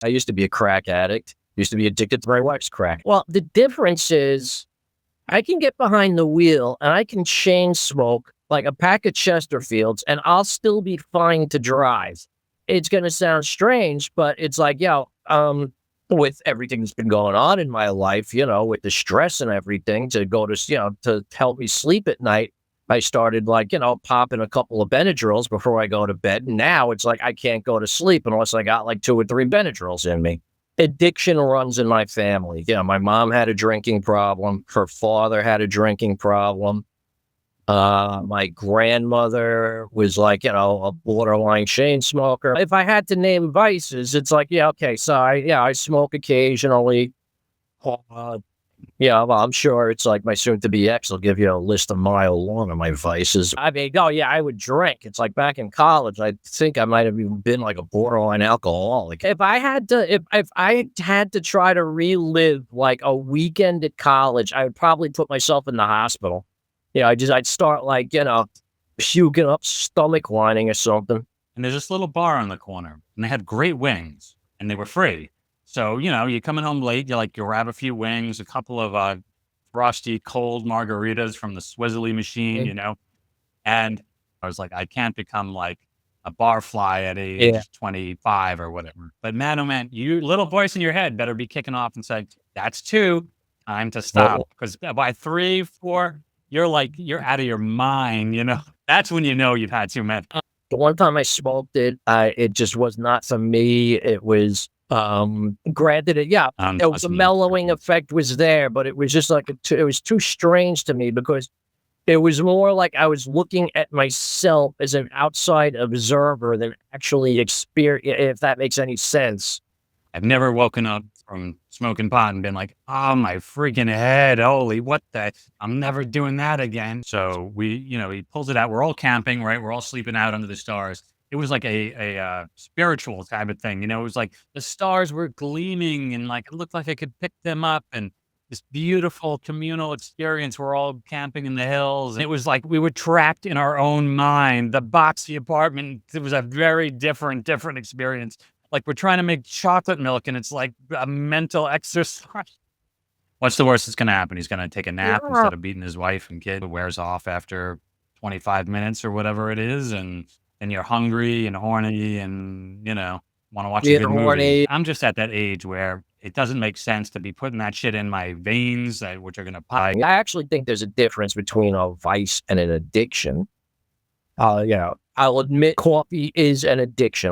I used to be a crack addict. Used to be addicted to my wife's crack. Well, the difference is I can get behind the wheel and I can chain smoke like a pack of Chesterfields and I'll still be fine to drive. It's gonna sound strange, but it's like, with everything that's been going on in my life, with the stress and everything to go to help me sleep at night, I started like, popping a couple of Benadryls before I go to bed. And now it's like I can't go to sleep unless I got like 2 or 3 Benadryls in me. Addiction runs in my family. Yeah, my mom had a drinking problem. Her father had a drinking problem. My grandmother was like, a borderline chain smoker. If I had to name vices, it's like, yeah, okay, so I smoke occasionally. Uh, yeah, well, I'm sure it's like my soon-to-be ex will give you a list a mile long of my vices. I mean, oh yeah, I would drink. It's like back in college, I think I might have even been like a borderline alcoholic. If I had to try to relive like a weekend at college, I would probably put myself in the hospital. Yeah, I'd start like, puking up, stomach lining or something. And there's this little bar on the corner, and they had great wings, and they were free. So, you're coming home late, you grab a few wings, a couple of frosty cold margaritas from the Swizzly machine, and I was like, I can't become like a bar fly at Yeah. age 25 or whatever. But man, oh man, you little voice in your head better be kicking off and saying, that's 2, time to stop. Because by 3, 4, you're out of your mind, That's when you know you've had too many. The one time I smoked it just was not for me. It was, granted it was a mellowing effect was there, but it was just like, it was too strange to me because it was more like I was looking at myself as an outside observer than actually if that makes any sense. I've never woken up from smoking pot and been like, oh, my freaking head. Holy, what the? I'm never doing that again. So he pulls it out. We're all camping, right? We're all sleeping out under the stars. It was like a spiritual type of thing. It was like the stars were gleaming and like it looked like I could pick them up and this beautiful communal experience. We're all camping in the hills. It was like we were trapped in our own mind. The boxy apartment, it was a very different experience. Like we're trying to make chocolate milk and it's like a mental exercise. What's the worst that's going to happen? He's going to take a nap instead of beating his wife and kid. It wears off after 25 minutes or whatever it is. And then you're hungry and horny and, want to watch a good movie. I'm just at that age where it doesn't make sense to be putting that shit in my veins, which are going to pop. I actually think there's a difference between a vice and an addiction. I'll admit coffee is an addiction.